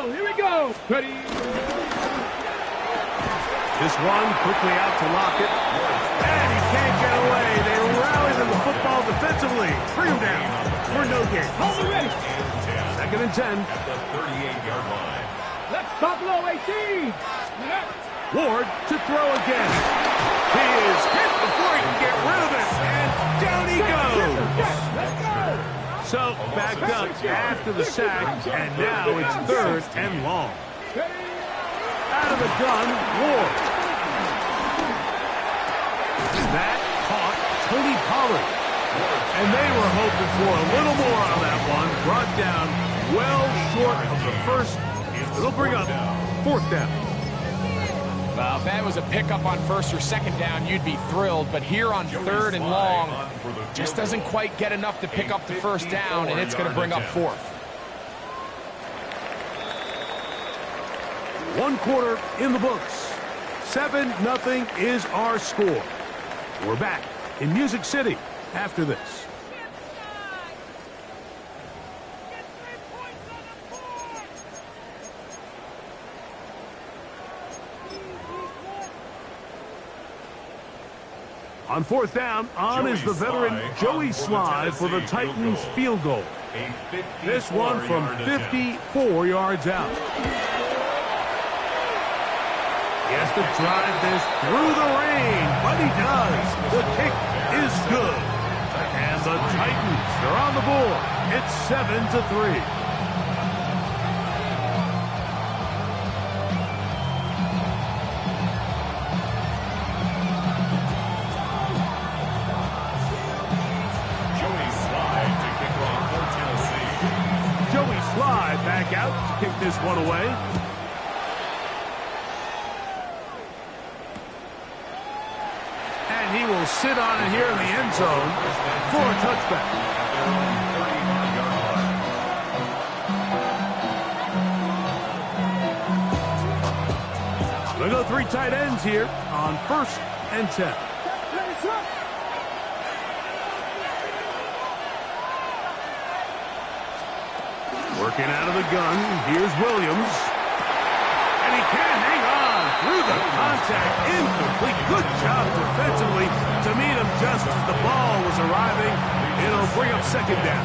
Here we go. Ready. This one quickly out to Lockett. And he can't get away. They rallied in the football defensively. Bring him down for no gain. Hold it ready. 2nd and 10. At the 38-yard line. Left Buffalo 18. Ward to throw again. He is hit before he can get rid of it. And down he goes. Let's go. So backed up after the sack. And now it's 3rd and long. Out of the gun, Ward. That caught Tony Pollard. And they were hoping for a little more on that one. Brought down well short of the first. It'll bring up 4th down. Well, if that was a pickup on 1st or 2nd down, you'd be thrilled. But here on 3rd and long, just doesn't quite get enough to pick up the 1st down, and it's going to bring up 4th. 1 quarter in the books. 7-0 is our score. We're back in Music City after this. On 4th down, on is the veteran Joey Slye for the Titans field goal. This one from 54 yards out. He has to drive this through the rain, but he does. The kick is good. And the Titans are on the board. It's 7-3. Back out to kick this one away. And he will sit on it here in the end zone for a touchback. They go 3 tight ends here on 1st and 10. Working out of the gun, here's Williams. And he can't hang on through the contact. Incomplete. Good job defensively to meet him just as the ball was arriving. It'll bring up 2nd down.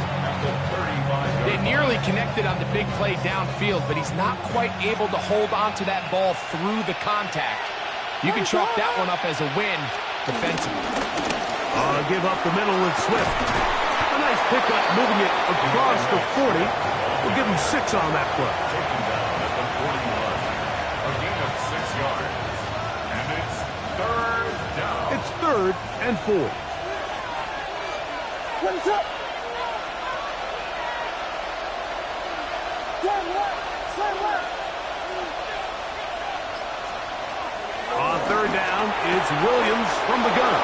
They nearly connected on the big play downfield, but he's not quite able to hold on to that ball through the contact. You can chalk that one up as a win defensively. Give up the middle with Swift. A nice pickup moving it across the 40. We'll give him 6 on that play. Taken down at the 41. A gain of 6 yards. And it's 3rd down. It's 3rd and 4. What's up? On 3rd down, it's Williams from the gun.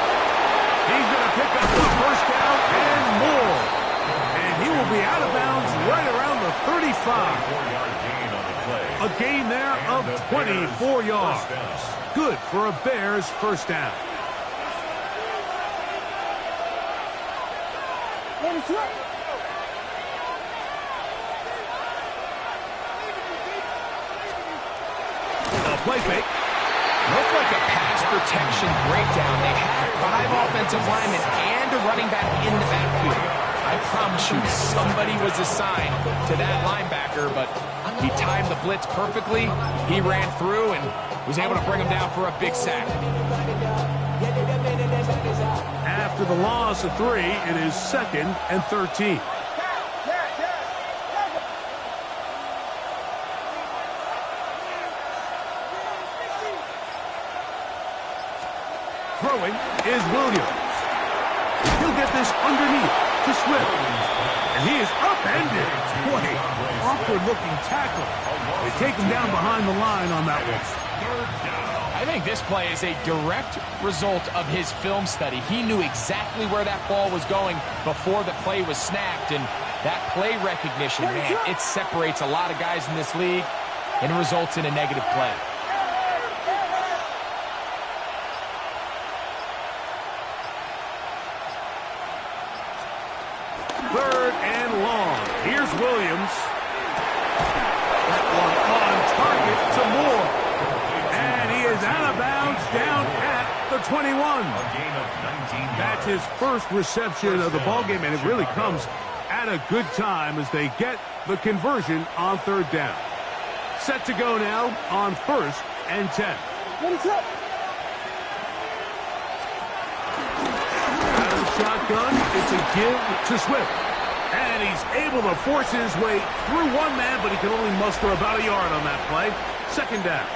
He's going to pick up the 1st down and more. And he will be out of bounds right around the 35. 4-yard gain on the play. A gain there of 24 yards. Good for a Bears 1st down. A play fake. Looked like a pass protection breakdown. They had 5 offensive linemen and a running back in the backfield. I promise you, somebody was assigned to that linebacker, but he timed the blitz perfectly. He ran through and was able to bring him down for a big sack. After the loss of 3, it is 2nd and 13. Throwing is Williams. He'll get this underneath to Swift. And he is upended. Boy, awkward-looking tackle. They take him down behind the line on that one. I think this play is a direct result of his film study. He knew exactly where that ball was going before the play was snapped, and that play recognition, man, it separates a lot of guys in this league and results in a negative play. Third and long. Here's Williams. That one 21. A gain of 19 That's yards. his first reception of the ballgame, and it really comes at a good time as they get the conversion on third down. Set to go now on 1st and 10. What is up? Out of the shotgun, it's a give to Swift. And he's able to force his way through one man, but he can only muster about a yard on that play. 2nd down.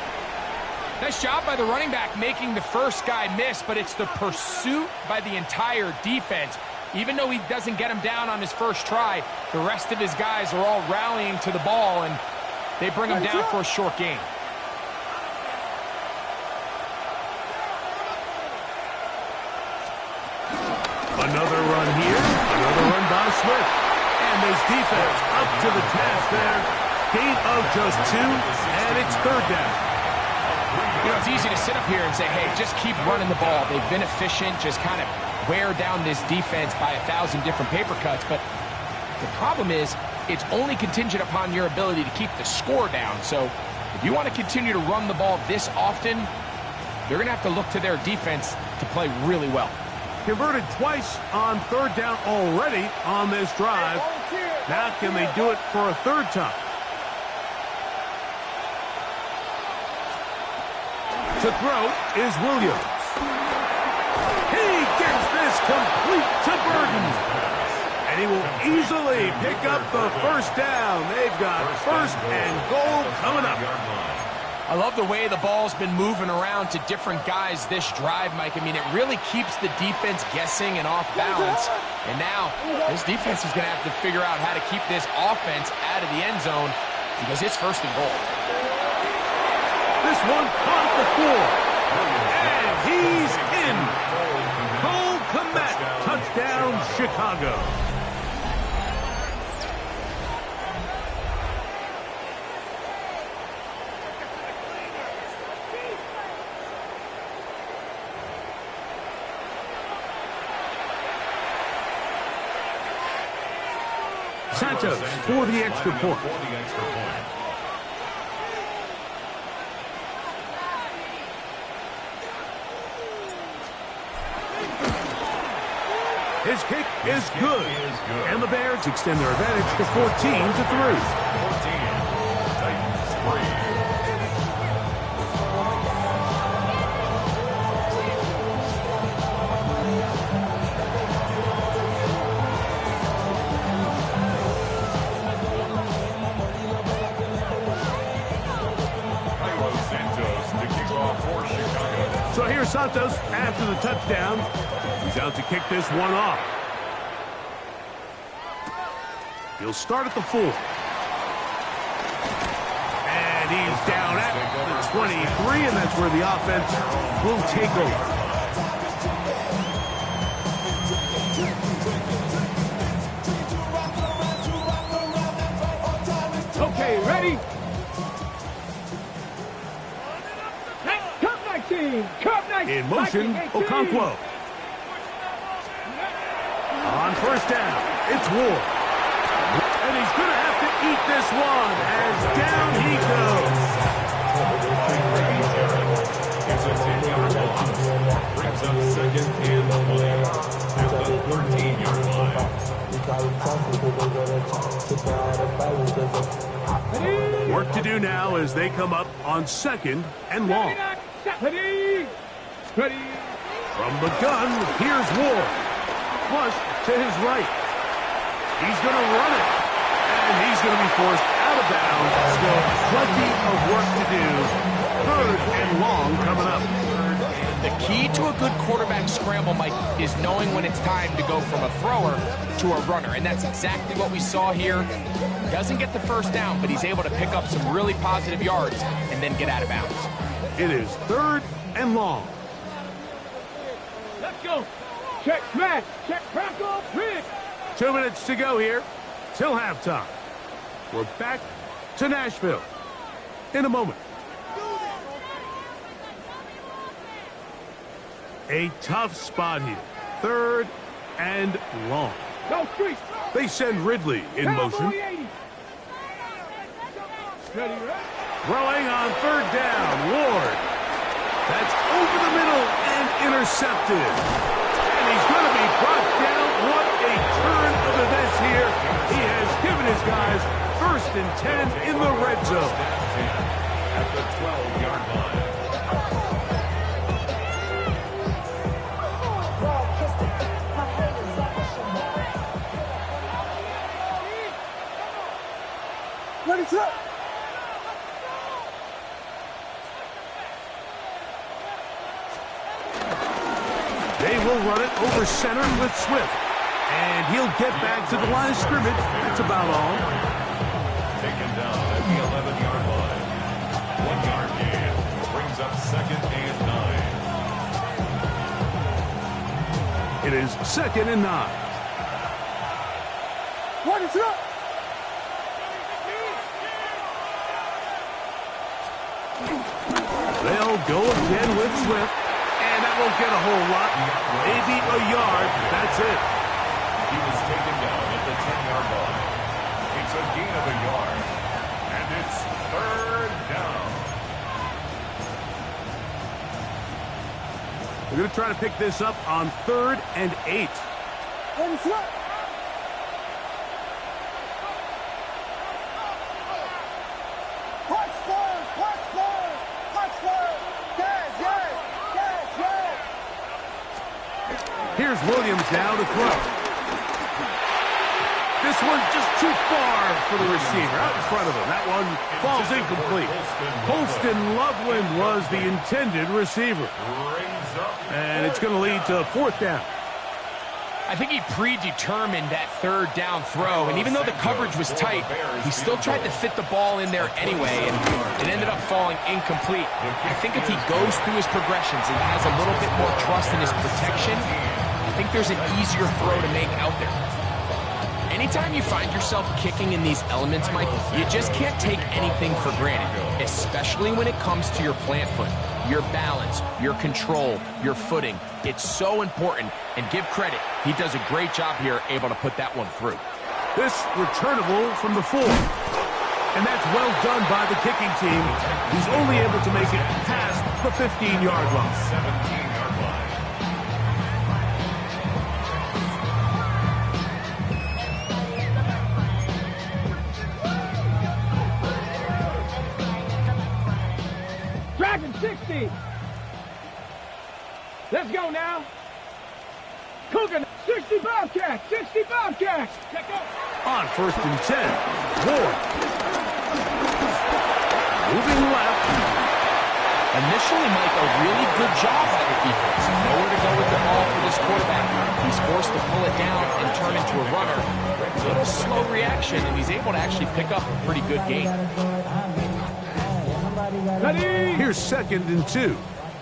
Nice job by the running back making the first guy miss, but it's the pursuit by the entire defense. Even though he doesn't get him down on his first try, the rest of his guys are all rallying to the ball, and they bring him down for a short gain. Another run here. Another run by Swift. And this defense up to the task there. Gain of just 2, and it's 3rd down. You know, it's easy to sit up here and say, hey, just keep running the ball. They've been efficient, just kind of wear down this defense by 1,000 different paper cuts. But the problem is, it's only contingent upon your ability to keep the score down. So if you want to continue to run the ball this often, they're going to have to look to their defense to play really well. Converted twice on 3rd down already on this drive. Now can they do it for a 3rd time? To throw is Williams. He gets this complete to Burton. And he will easily pick up the 1st down. They've got 1st and goal coming up. I love the way the ball's been moving around to different guys this drive, Mike. I mean, it really keeps the defense guessing and off balance. And now, this defense is going to have to figure out how to keep this offense out of the end zone because it's 1st and goal. This one caught the 4. And he's in. Cole Kmet, touchdown, Chicago. Santos for the extra point. His kick is good. And the Bears extend their advantage to 14-3. 14. Titans 3. So here's Santos after the touchdown. He's out to kick this one off. He'll start at the 4. And he's down at the 23, and that's where the offense will take over. Okay, ready? Cup 19! Cup 19! In motion, Okonkwo. On 1st down, it's Ward. And he's going to have to eat this one as down he goes. It's a 10-yard loss. Brings up 2nd and 1 at the 13-yard line. Work to do now as they come up on 2nd and long. Ready? Ready? From the gun, here's Ward. Flush to his right. He's going to run it. And he's going to be forced out of bounds. Still plenty of work to do. 3rd and long coming up. The key to a good quarterback scramble, Mike, is knowing when it's time to go from a thrower to a runner. And that's exactly what we saw here. Doesn't get the 1st down, but he's able to pick up some really positive yards and then get out of bounds. It is 3rd and long. Let's go. Check smash. Check crackle. Pitch. 2 minutes to go here till halftime. We're back to Nashville in a moment. A tough spot here. 3rd and long. Go street. They send Ridley in motion. Ready, ready? Throwing on 3rd down. Ward. That's over the middle and intercepted. And he's going to be brought down. What a turn of events here. He has given his guys 1st and 10 in the red zone. At the 12-yard line. Ready, set. They will run it over center with Swift. And he'll get back to the line of scrimmage. That's about all. Taken down at the 11-yard line. 1-yard gain. Brings up 2nd and 9. It is 2nd and 9. Ready, set. They'll go again with Swift. And that won't get a whole lot. Maybe a yard. That's it. He was taken down at the 10-yard line. It's a gain of a yard. And it's 3rd down. They're going to try to pick this up on 3rd and 8. Ready, set. Here's Williams now to throw. This one just too far for the receiver, out in front of him. That one falls incomplete. Colston Loveland was the intended receiver. And it's going to lead to 4th down. I think he predetermined that 3rd down throw, and even though the coverage was tight, he still tried to fit the ball in there anyway, and it ended up falling incomplete. I think if he goes through his progressions and has a little bit more trust in his protection, I think there's an easier throw to make out there. Anytime you find yourself kicking in these elements, Mike, you just can't take anything for granted, especially when it comes to your plant foot, your balance, your control, your footing. It's so important, and give credit. He does a great job here, able to put that one through. This returnable from the 4. And that's well done by the kicking team. He's only able to make it past the 15-yard line. 17-yard line. Dragon 60. Let's go now. Cooking 60 Bobcats. 60 Bobcats. Check out. On 1st and 10, Ward. Moving left. Initially, Mike, a really good job by the defense. Nowhere to go with the ball for this quarterback. He's forced to pull it down and turn into a runner. A little slow reaction, and he's able to actually pick up a pretty good gain. Ready. Here's 2nd and 2.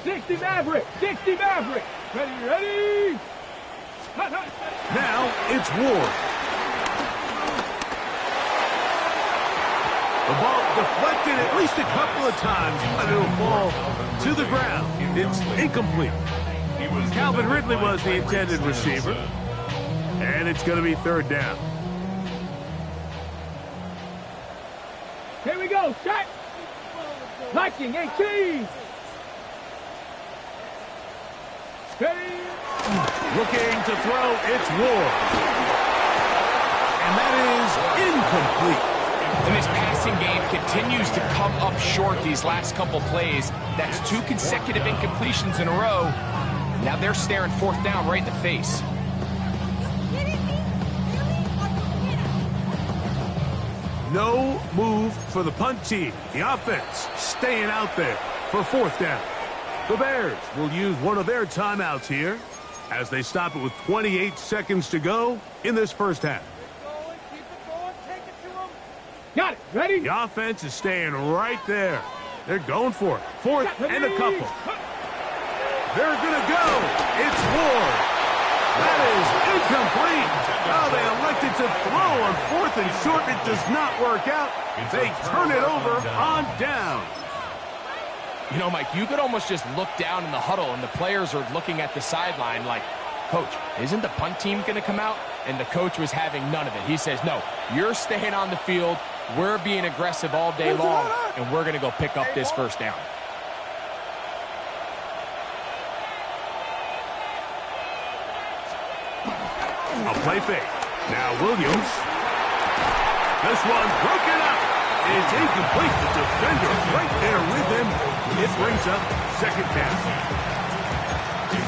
60 Maverick. 60 Maverick. Ready, ready. Hut, hut. Now it's Ward. The ball deflected at least a couple of times, but it'll fall to the ground. It's incomplete. Calvin Ridley was the intended receiver. And it's going to be 3rd down. Here we go. Set. Liking 18. Ready. Looking to throw, it's Ward. And that is incomplete. And this passing game continues to come up short these last couple plays. That's 2 consecutive incompletions in a row. Now they're staring 4th down right in the face. No move for the punt team. The offense staying out there for 4th down. The Bears will use one of their timeouts here as they stop it with 28 seconds to go in this first half. Got it. Ready. The offense is staying right there. They're going for it. 4th and a couple. They're going to go. It's Ward. That is incomplete. Oh, they elected to throw on 4th and short. It does not work out. They turn it over on down. You know, Mike, you could almost just look down in the huddle, and the players are looking at the sideline like, Coach, isn't the punt team going to come out? And the coach was having none of it. He says, no, you're staying on the field. We're being aggressive all day long, and we're going to go pick up this 1st down. A play fake. Now Williams. This one broken up. It's incomplete. The defender right there with him. It brings up second down.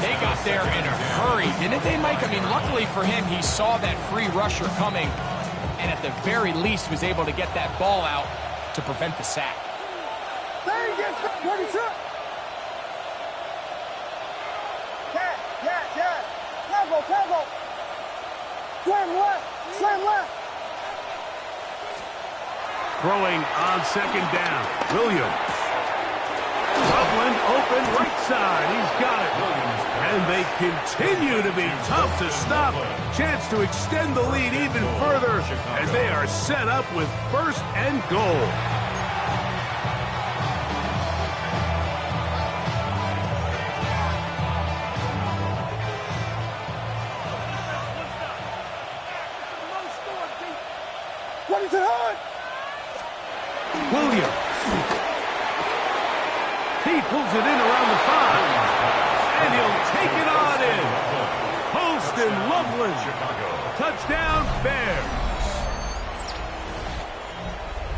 They got there in a hurry, didn't they, Mike? I mean, luckily for him, he saw that free rusher coming, and at the very least was able to get that ball out to prevent the sack. There he gets 26. Yeah. Tackle. Slam left. Throwing on second down. Williams. Loveland open right side. He's got it. And they continue to be tough to stop. Chance to extend the lead even further as they are set up with first and goal. What is it on? Williams. He pulls it in around the 5. And he'll take it on in. Post and Loveland. Touchdown, Bears.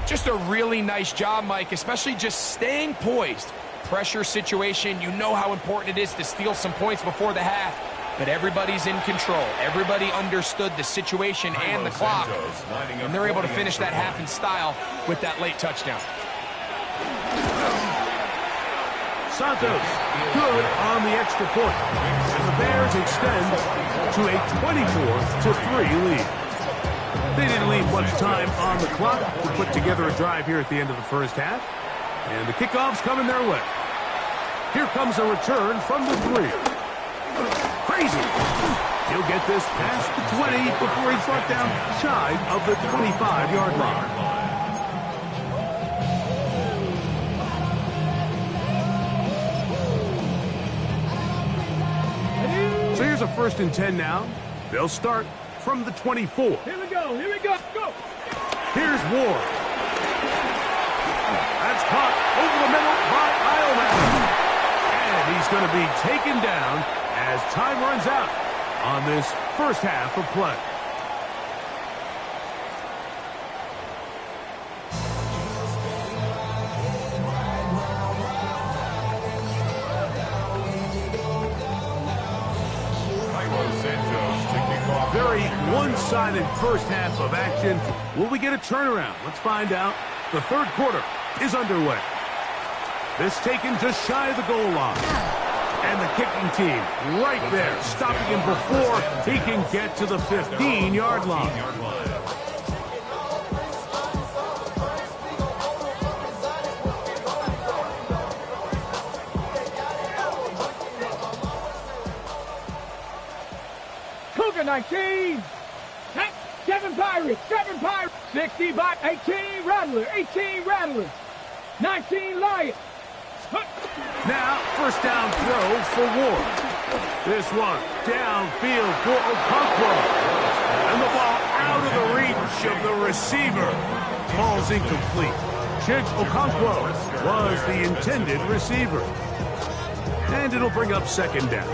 Just a really nice job, Mike, especially just staying poised. Pressure situation, you know how important it is to steal some points before the half. But everybody's in control. Everybody understood the situation and the clock. And they're able to finish that half in style with that late touchdown. Santos good on the extra point. And the Bears extend to a 24-3 lead. They didn't leave much time on the clock to put together a drive here at the end of the first half. And the kickoff's coming their way. Here comes a return from the 3. Crazy. He'll get this past the 20 before he's brought down shy of the 25-yard line. So here's a 1st and 10 now. They'll start from the 24. Here we go. Go. Here's Ward. That's caught over the middle by Ileman. And he's going to be taken down as time runs out on this first half of play. Very one-sided first half of action. Will we get a turnaround? Let's find out. The third quarter is underway. This taken just shy of the goal line. And the kicking team right there, stopping him before he can get to the 15-yard line. Cougar 19. Seven Pirates. 60 by 18 Rattlers. 19 Lions. Now, first down throw for Ward. This one downfield for Okonkwo. And the ball out of the reach of the receiver. Ball's incomplete. Chig Okonkwo was the intended receiver. And it'll bring up second down.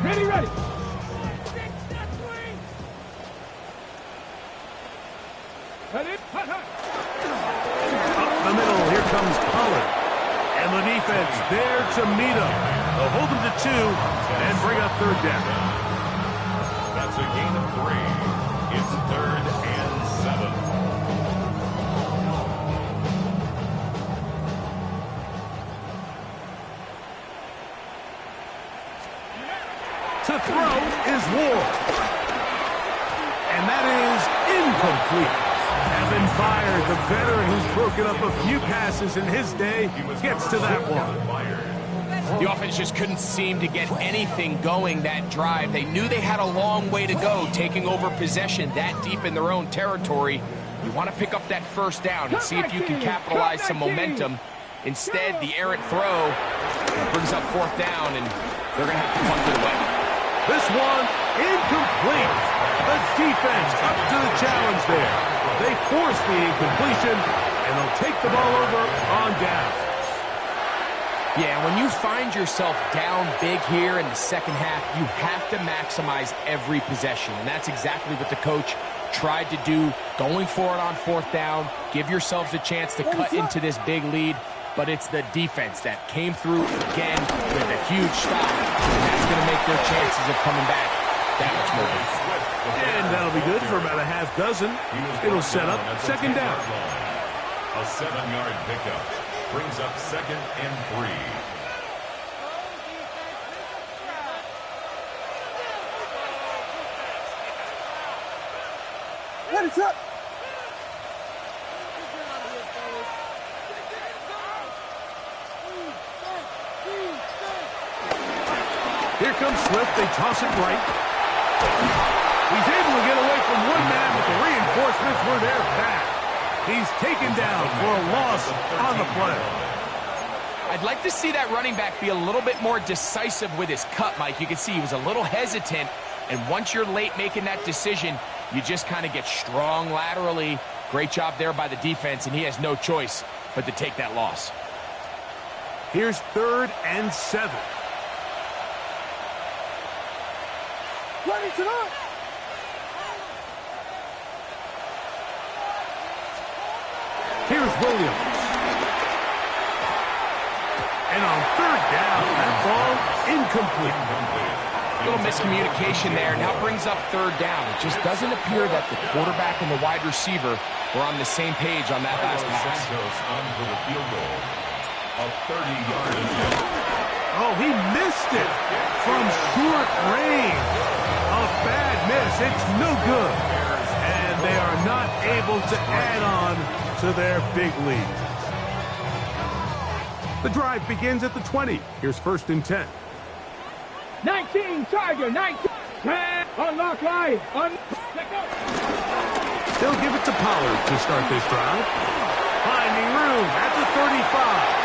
Ready. Up the middle, here comes Pollard. And the defense there to meet him. They'll hold him to 2 and bring up third down. That's a gain of 3. It's 3rd and 7. To throw is Ward. And that is incomplete. Evan Byard, the veteran who's broken up a few passes in his day, gets to that one. The offense just couldn't seem to get anything going that drive. They knew they had a long way to go, taking over possession that deep in their own territory. You want to pick up that first down and see if you can capitalize some momentum. Instead, the errant throw brings up 4th down, and they're going to have to punt it away. This one incomplete. The defense up to the challenge there. They force the incompletion, and they'll take the ball over on down. Yeah, when you find yourself down big here in the second half, you have to maximize every possession, and that's exactly what the coach tried to do, going for it on fourth down, give yourselves a chance to cut into this big lead, but it's the defense that came through again with a huge stop, and that's going to make their chances of coming back that much more difficult. And that'll be good for about a half dozen. It'll set up second down. A 7-yard pickup brings up 2nd and 3. What is up? Here comes Swift. They toss it right. He's able to get away from one man, but the reinforcements were there fast. He's taken down for a loss on the play. I'd like to see that running back be a little bit more decisive with his cut, Mike. You can see he was a little hesitant, and once you're late making that decision, you just kind of get strong laterally. Great job there by the defense, and he has no choice but to take that loss. Here's 3rd and 7. Ready to run. Here's Williams. And on 3rd down, that ball incomplete. A little miscommunication there. Now brings up 3rd down. It just doesn't appear that the quarterback and the wide receiver were on the same page on that last pass. Santos on for the field goal. A 30-yard attempt. Oh, he missed it from short range. A bad miss. It's no good. And they are not able to add on to their big lead. The drive begins at the 20. Here's 1st and 10. 19, Tiger, 19. 10. Unlock line. Let go. They'll give it to Pollard to start this drive. Finding room at the 35.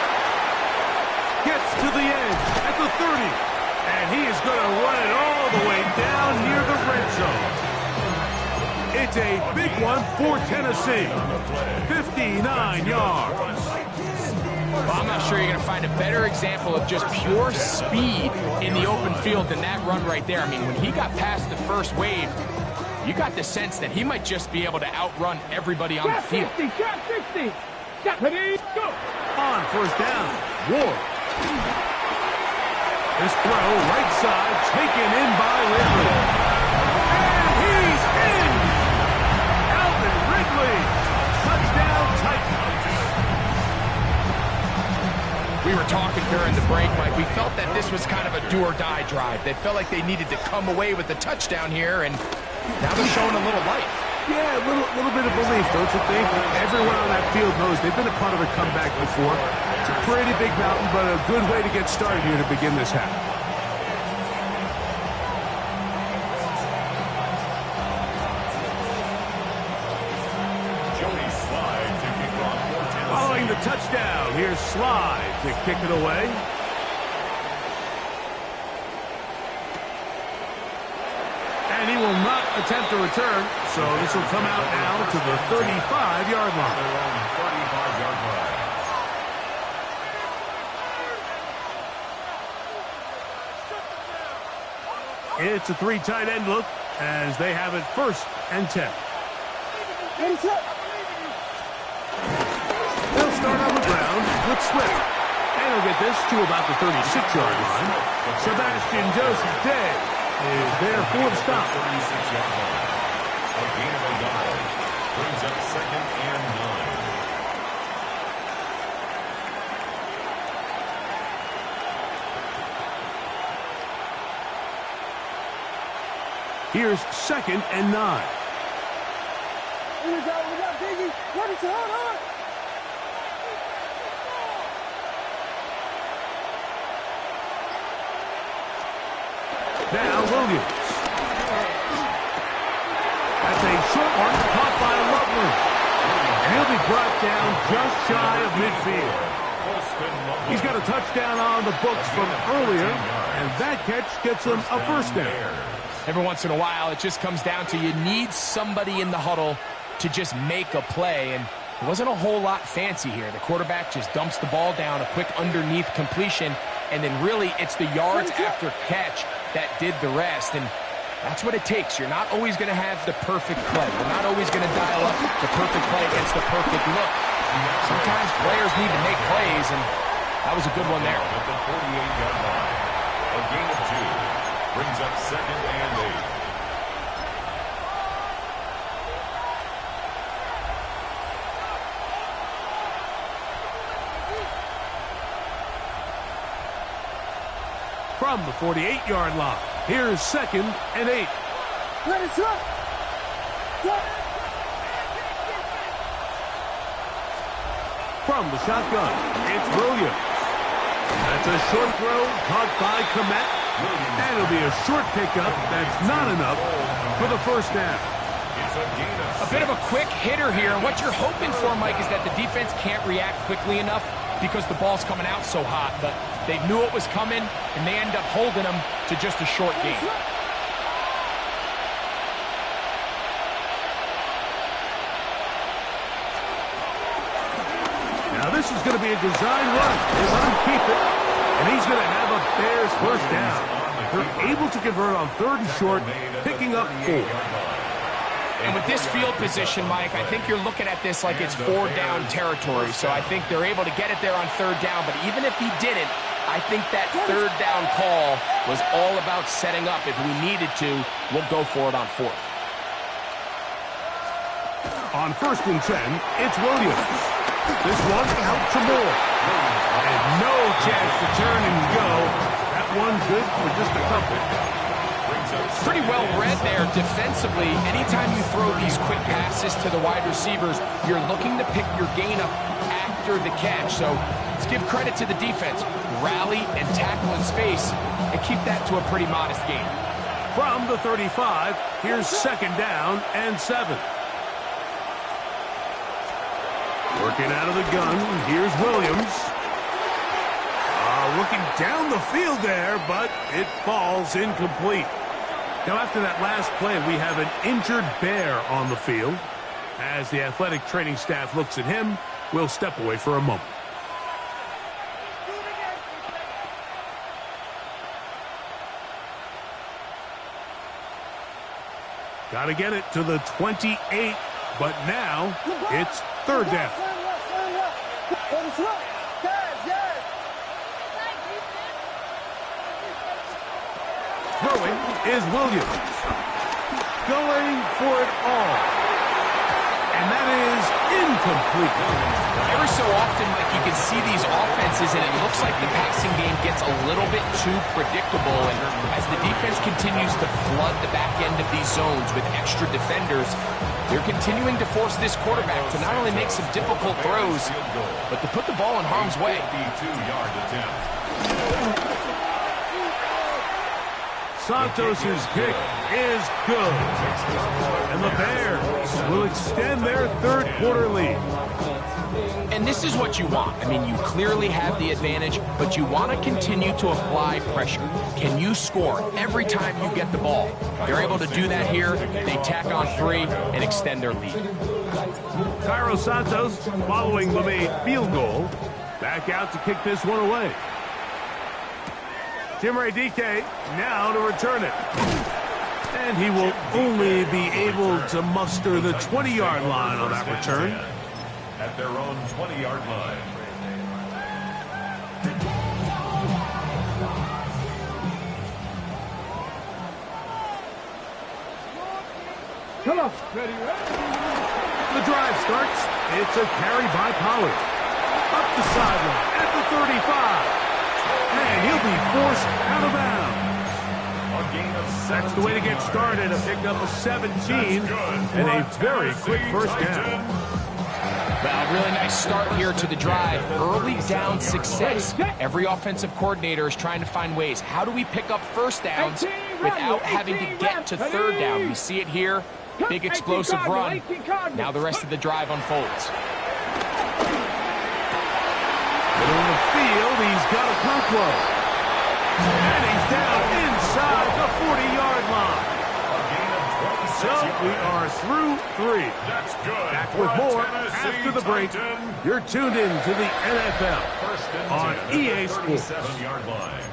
Gets to the edge at the 30. And he is going to run it all the way down near the red zone. It's a big one for Tennessee. 59 yards. Well, I'm not sure you're going to find a better example of just pure speed in the open field than that run right there. I mean, when he got past the first wave, you got the sense that he might just be able to outrun everybody on the field. 60, shot 60. Shot 50, go. On 1st down, Ward. This throw, right side, taken in by Ridley. And he's in! Alvin Ridley. Touchdown, Titans. We were talking during the break, Mike. We felt that this was kind of a do-or-die drive. They felt like they needed to come away with the touchdown here, and now they're showing a little life. Yeah, a little bit of belief, don't you think? Everyone on that field knows they've been a part of a comeback before. It's a pretty big mountain, but a good way to get started here to begin this half. Jody Slide to kick off for Tennessee. Following the touchdown, here's Slide to kick it away. And he will not attempt to return, so this will come out now to the 35-yard line. Their own 35-yard line. It's a 3 tight end look as they have it 1st and 10. They'll start on the ground with Swift. And he'll get this to about the 36-yard line. Sebastian Joseph Day is there for the stop. 36-yard line. A gain of a yard. Brings up 2nd and 9. Here's 2nd and 9. We got Biggie. What is on? Now Williams. That's a short one caught by Loveland. And he'll be brought down just shy of midfield. He's got a touchdown on the books from earlier, and that catch gets him a 1st down. Every once in a while, it just comes down to you need somebody in the huddle to just make a play. And It wasn't a whole lot fancy here. The quarterback just dumps the ball down, a quick underneath completion, and then really it's the yards after catch that did the rest. And that's what it takes. You're not always going to have the perfect play. You're not always going to dial up the perfect play against the perfect look. Sometimes players need to make plays, and that was a good one there. At the 48-yard line, a gain of 2 brings up 2nd and 8. From the 48-yard line, here's 2nd and 8. From the shotgun, it's Williams. That's a short throw caught by Kmet. And it'll be a short pickup. That's not enough for the first down. A bit of a quick hitter here. What you're hoping for, Mike, is that the defense can't react quickly enough because the ball's coming out so hot. But they knew it was coming, and they end up holding them to just a short gain. Now this is going to be a design run. They let him keep it, and he's going to have a Bears first down. They're able to convert on 3rd and short, picking up 4. And with this field position, Mike, I think you're looking at this like it's 4-down territory. So I think they're able to get it there on 3rd down. But even if he didn't, I think that 3rd down call was all about setting up. If we needed to, we'll go for it on 4th. On 1st and 10, it's Williams. This one out to Moore. And no chance to turn and go. That one good for just a couple. Pretty well read there defensively. Anytime you throw these quick passes to the wide receivers, you're looking to pick your gain up after the catch. So let's give credit to the defense. Rally and tackle in space and keep that to a pretty modest gain. From the 35, here's 2nd down and 7. Working out of the gun, here's Williams. Looking down the field there, but it falls incomplete. Now, after that last play, we have an injured Bear on the field. As the athletic training staff looks at him, we'll step away for a moment. Got to get it to the 28, but now it's 3rd down. Throwing is Williams. Going for it all. And that is incomplete. Every so often, like, you can see these offenses, and it looks like the passing game gets a little bit too predictable. And as the defense continues to flood the back end of these zones with extra defenders, they're continuing to force this quarterback to not only make some difficult throws, but to put the ball in harm's way. 52-yard attempt. Santos' kick is good. And the Bears will extend their 3rd quarter lead. And this is what you want. I mean, you clearly have the advantage, but you want to continue to apply pressure. Can you score every time you get the ball? They're able to do that here. They tack on 3 and extend their lead. Cairo Santos, following the made field goal, back out to kick this one away. Chimere Dike now to return it. And he will only be able to muster the 20-yard line on that return. At their own 20-yard line. Come on. Ready. The drive starts. It's a carry by Pollard. Up the sideline at the 35. And he'll be forced out of bounds. That's the way to get started. A pickup of 17 and a very quick first down. Well, really nice start here to the drive. Early down success. Every offensive coordinator is trying to find ways. How do we pick up first downs without having to get to 3rd down? We see it here. Big explosive run. Now the rest of the drive unfolds. Middle of the field, he's got a Conquo. And he's down inside the 40-yard line. So we are through 3. That's good. Back for with a more Tennessee after the break. Titan. You're tuned in to the NFL First and on 10 EA at the Sports. 37-yard line.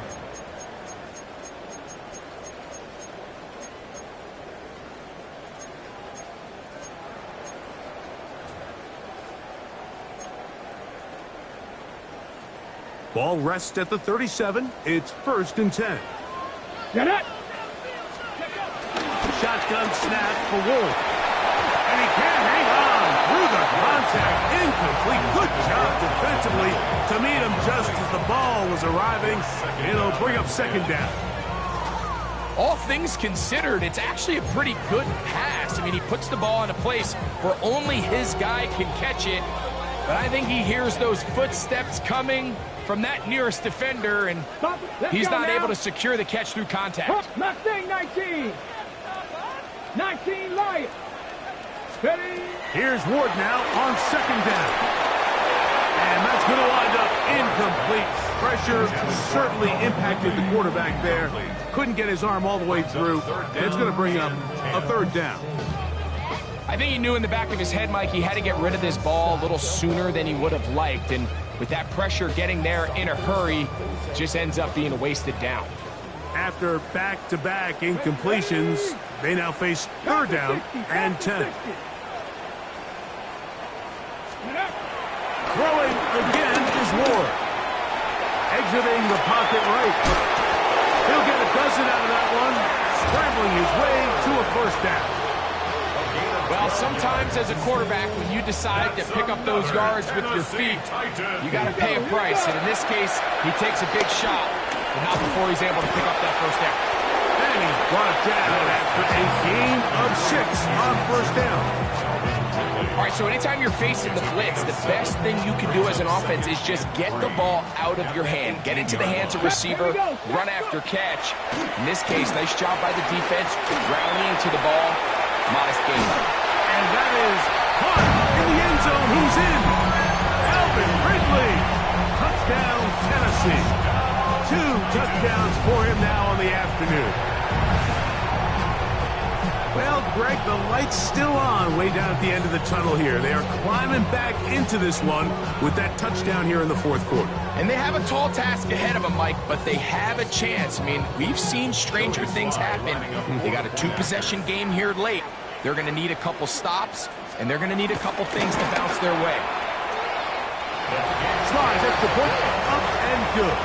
Ball rests at the 37. It's first and 10. Get it. Shotgun snap for Wolf. And he can't hang on through the contact. Incomplete. Good job defensively to meet him just as the ball was arriving. It'll bring up second down. All things considered, it's actually a pretty good pass. I mean, he puts the ball in a place where only his guy can catch it. But I think he hears those footsteps coming from that nearest defender, and he's not able to secure the catch through contact. Mustang 19. 19 Lions. Steady. Here's Ward now on second down. And that's going to wind up incomplete. Pressure certainly impacted the quarterback there. Couldn't get his arm all the way through. And it's going to bring up a third down. I think he knew in the back of his head, Mike, he had to get rid of this ball a little sooner than he would have liked. And with that pressure getting there in a hurry, just ends up being a wasted down. After back-to-back incompletions, they now face third down and 10. Throwing again is Ward. Exiting the pocket right. He'll get a dozen out of that one, scrambling his way to a first down. Well, sometimes as a quarterback, when you decide to pick up those yards with your feet, you got to pay a price. And in this case, he takes a big shot, but not before he's able to pick up that first down. And he's brought down after a gain of 6 on first down. All right, so anytime you're facing the blitz, the best thing you can do as an offense is just get the ball out of your hand. Get into the hands of receiver, run after catch. In this case, nice job by the defense, rallying to the ball. Modest gain. And that is caught in the end zone. He's in. Alvin Ridley. Touchdown, Tennessee. 2 touchdowns for him now on the afternoon. Well, Greg, the light's still on way down at the end of the tunnel here. They are climbing back into this one with that touchdown here in the fourth quarter. And they have a tall task ahead of them, Mike, but they have a chance. I mean, we've seen stranger things happen. They got a 2-possession game here late. They're going to need a couple stops, and they're going to need a couple things to bounce their way. Slides at the point, up and good.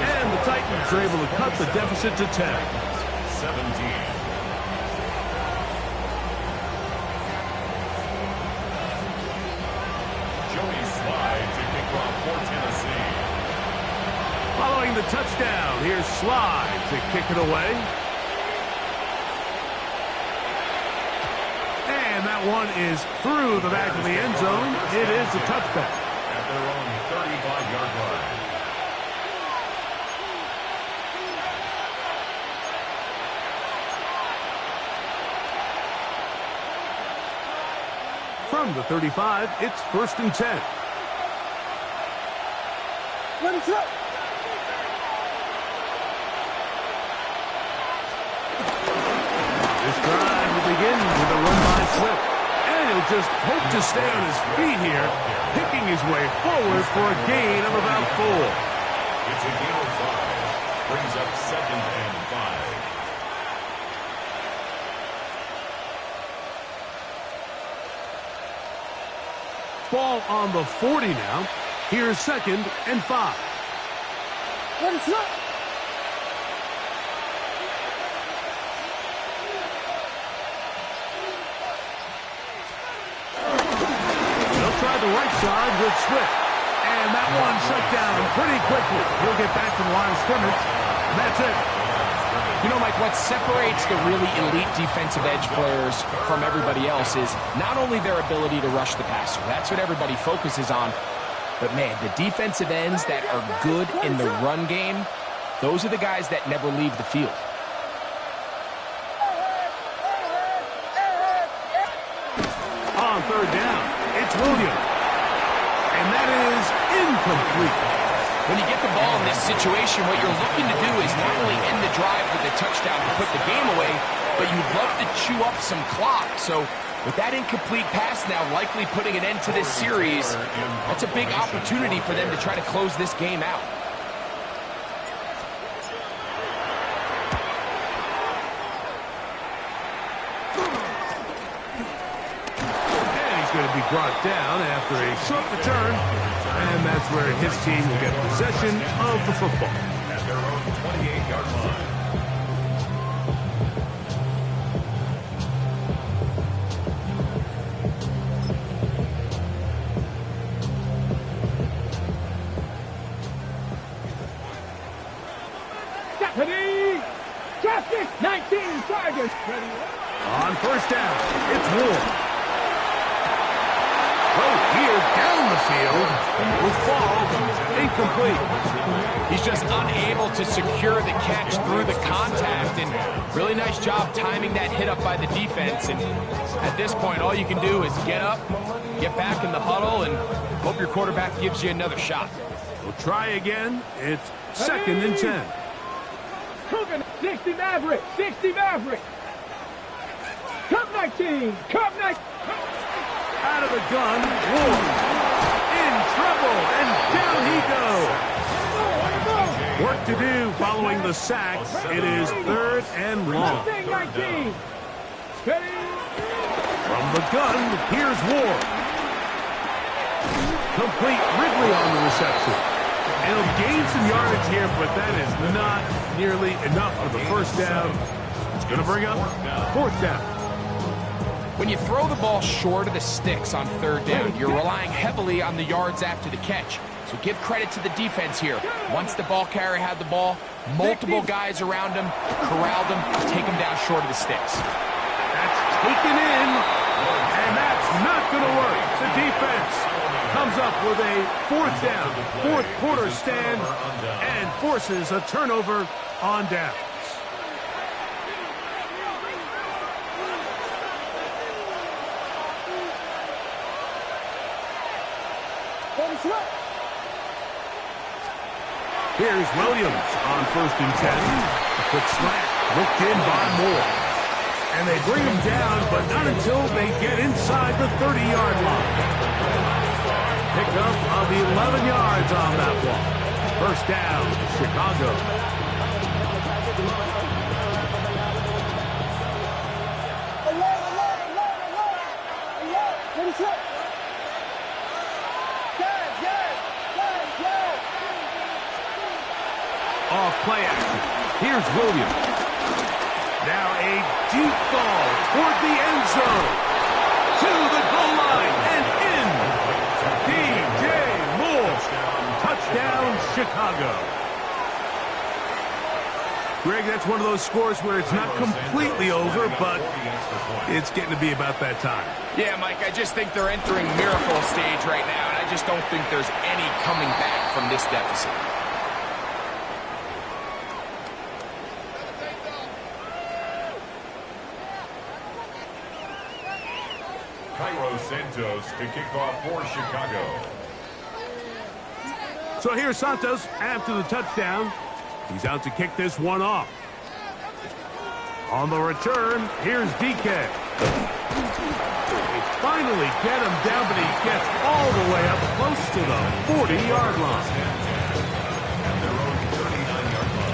And the Titans are able to cut the deficit to 10. 17. Following the touchdown, here's Slide to kick it away. And that one is through the back of the end zone. It is a touchback. At their own 35-yard line. From the 35, it's first and 10. This drive will begin with a run by Swift. And he'll just hope to stay on his feet here, picking his way forward for a gain of about 4. It's a gain of 5. Brings up second and 5. Ball on the 40 now. Here's second and 5. They'll try the right side with Swift. And that one shut down pretty quickly. He'll get back to the line of scrimmage. And that's it. You know, Mike, what separates the really elite defensive edge players from everybody else is not only their ability to rush the passer. That's what everybody focuses on. But, man, the defensive ends that are good in the run game, those are the guys that never leave the field. On third down, it's Williams. And that is incomplete. When you get the ball in this situation, what you're looking to do is not only end the drive with a touchdown to put the game away, but you'd love to chew up some clock. So with that incomplete pass now likely putting an end to this series, that's a big opportunity for them to try to close this game out. Going to be brought down after a short return, and that's where his team will get possession of the football. At their own 28-yard line. Ready? Captain, 19 Tigers. Ready? On first down, it's Ward. Here down the field will fall incomplete. He's just unable to secure the catch through the contact, and really nice job timing that hit up by the defense. And at this point, all you can do is get up, get back in the huddle, and hope your quarterback gives you another shot. We'll try again. It's 2nd and 10. Cooking 60 Maverick, 60 Maverick. Cup 19, Cup 19. Out of the gun, Ward in trouble, and down he goes. Work to do following the sack. It is 3rd and long. 19. From the gun, here's Ward. Complete Ridley on the reception. And he'll gain some yardage here, but that is not nearly enough for the first down. It's going to bring up 4th down. When you throw the ball short of the sticks on 3rd down, you're relying heavily on the yards after the catch. So give credit to the defense here. Once the ball carrier had the ball, multiple guys around him, corralled him, take him down short of the sticks. That's taken in, and that's not going to work. The defense comes up with a 4th down, 4th quarter stand, and forces a turnover on downs. Here's Williams on 1st and 10. A quick slant, looked in by Moore. And they bring him down, but not until they get inside the 30-yard line. Pickup of 11 yards on that one. 1st down, Chicago. Off play action. Here's Williams. Now a deep ball toward the end zone. To the goal line and in. DJ Moore. Touchdown, Chicago. Greg, that's one of those scores where it's not completely over, but it's getting to be about that time. Yeah, Mike, I just think they're entering miracle stage right now, and I just don't think there's any coming back from this deficit. Cairo Santos to kick off for Chicago. So here's Santos after the touchdown. He's out to kick this one off. On the return, here's DK. They finally get him down, but he gets all the way up close to the 40-yard line. At their own 39-yard line.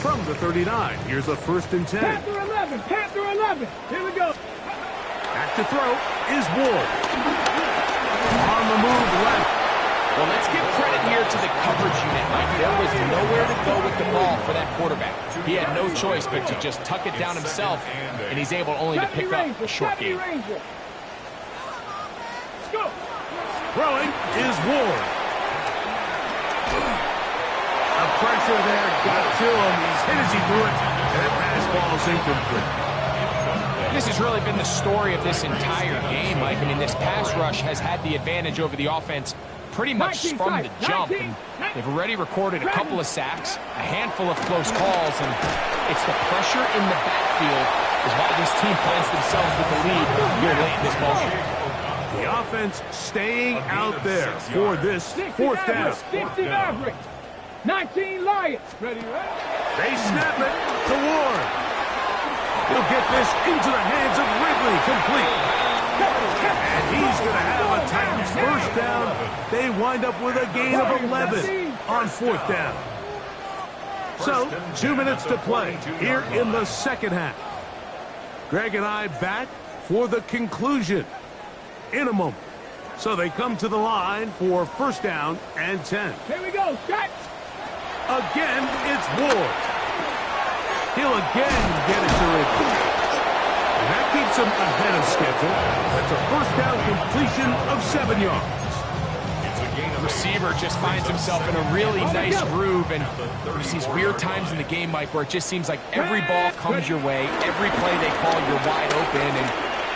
From the 39, here's a 1st and 10. Panther 11, Panther 11. Here we go. Back to throw is Ward. On the move left. Well, let's give credit here to the coverage unit, Mike. There was nowhere to go with the ball for that quarterback. He had no choice but to just tuck it down himself, and he's able only to pick up a short gain. Let's go. Throwing is Ward. The pressure there got to him. He's hit as he threw it, and that pass ball's incomplete. This has really been the story of this entire game, Mike. I mean, this pass rush has had the advantage over the offense pretty much from the jump. And they've already recorded a couple of sacks, a handful of close calls, and it's the pressure in the backfield is why this team finds themselves with the lead here late in this ball game. The offense staying out there for this 60 fourth down. Mavericks, 60 Mavericks. 19 Lions. Ready, ready? They snap it to Ward. He'll get this into the hands of Ridley, complete. And he's going to have a Titans first down. They wind up with a gain of 11 on fourth down. So, 2 minutes to play here in the second half. Greg and I back for the conclusion in a moment. So they come to the line for first down and 10. Here we go, Scott. Again, it's Ward. He'll again get it to Ridley. And that keeps him ahead of schedule. That's a first down completion of 7 yards. The receiver just finds himself in a really nice groove, and there's these weird times in the game, Mike, where it just seems like every ball comes your way, every play they call, you're wide open, and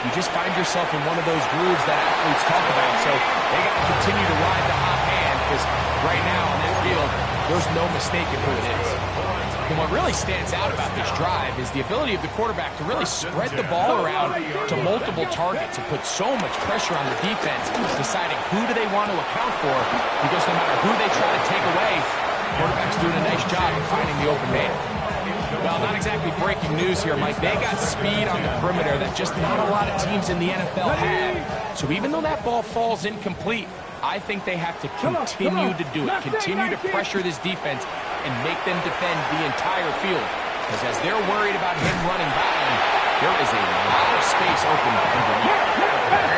you just find yourself in one of those grooves that athletes talk about. So they got to continue to ride the hot hand, because right now on that field, there's no mistaking who it is. And what really stands out about this drive is the ability of the quarterback to really spread the ball around to multiple targets and put so much pressure on the defense, deciding who do they want to account for, because no matter who they try to take away, the quarterback's doing a nice job of finding the open man. Well, not exactly breaking news here, Mike. They got speed on the perimeter that just not a lot of teams in the NFL have. So even though that ball falls incomplete, I think they have to continue to do it, continue to pressure this defense and make them defend the entire field. Because as they're worried about him running by them, there is a lot of space open underneath.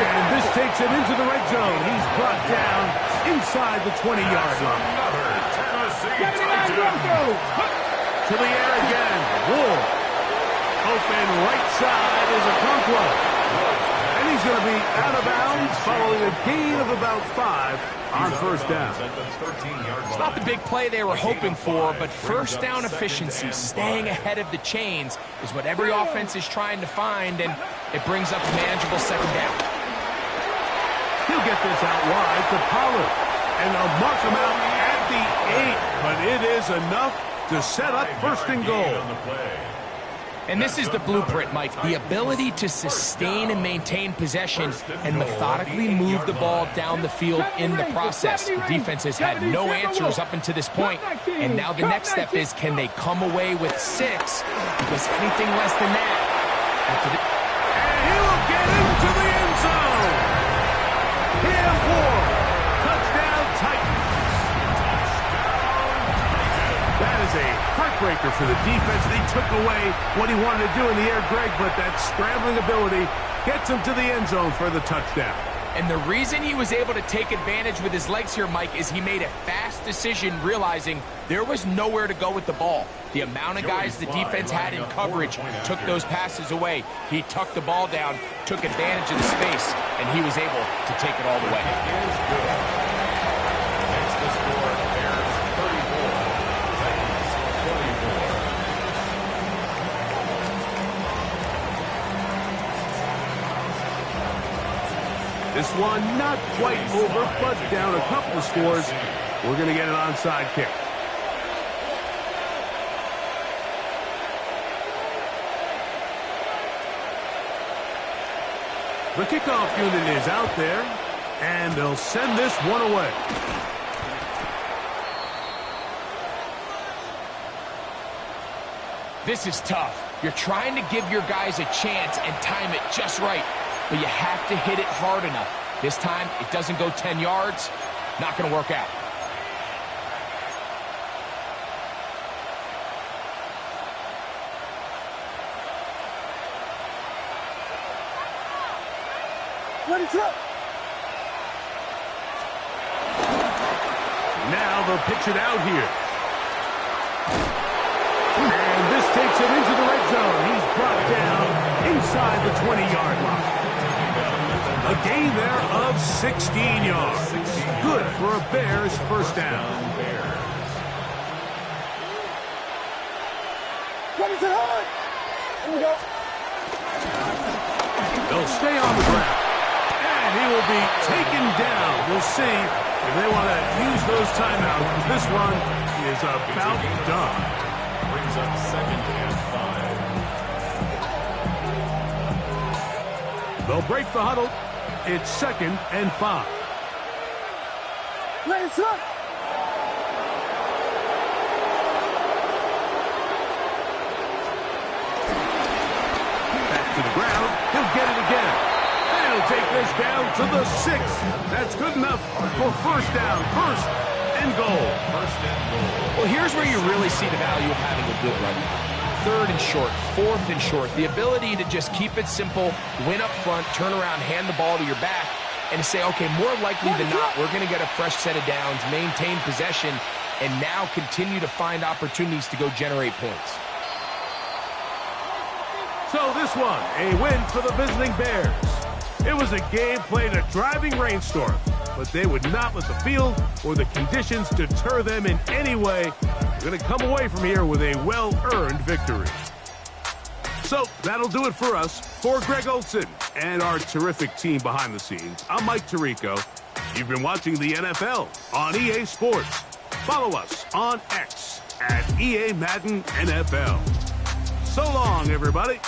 And this takes him into the red zone. He's brought down inside the 20-yard line. To the air again. Ward. Open right side is a Conquo. And he's going to be out of bounds following a gain of about 5 on first down. It's not the big play they were hoping for, but first down efficiency, staying ahead of the chains, is what every offense is trying to find, and it brings up a manageable second down. He'll get this out wide to Pollard. And they'll mark him out at the 8, but it is enough to set up first and goal. And this is the blueprint, Mike. The ability to sustain and maintain possession and methodically move the ball down the field in the process. The defense has had no answers up until this point, and now the next step is, can they come away with 6? Because anything less than that, and he will get into the end zone. Cam Ward, touchdown Titans. That is a heartbreaker for the defense. They took away what he wanted to do in the air, Greg, but that scrambling ability gets him to the end zone for the touchdown. And the reason he was able to take advantage with his legs here, Mike, is he made a fast decision realizing there was nowhere to go with the ball. The amount of guys the defense had in coverage took those passes away. He tucked the ball down, took advantage of the space, and he was able to take it all the way. Next to score, Bears 34, Titans 24. This one not quite over, but down a couple of scores. We're going to get an onside kick. The kickoff unit is out there, and they'll send this one away. This is tough. You're trying to give your guys a chance and time it just right, but you have to hit it hard enough. This time, it doesn't go 10 yards. Not going to work out. Now they'll pitch it out here. And this takes him into the red zone. He's brought down inside the 20-yard line. A gain there of 16 yards. Good for a Bears first down. They'll stay on the ground. And he will be taken down. We'll see if they want to use those timeouts. This one is about done. Brings up 2nd and 5. They'll break the huddle It's 2nd and 5. Let's up. Back to the ground. He'll get it again. And he'll take this down to the 6. That's good enough for first down. First and goal. First and goal. Well, here's where you really see the value of having a good run. 3rd and short, 4th and short. The ability to just keep it simple, win up front, turn around, hand the ball to your back, and to say, okay, more likely than not, we're going to get a fresh set of downs, maintain possession, and now continue to find opportunities to go generate points. So this one, a win for the visiting Bears. It was a game played in a driving rainstorm, but they would not let the field or the conditions deter them in any way. They're going to come away from here with a well-earned victory. So that'll do it for us. For Greg Olson and our terrific team behind the scenes, I'm Mike Tirico. You've been watching the NFL on EA Sports. Follow us on X at EA Madden NFL. So long, everybody.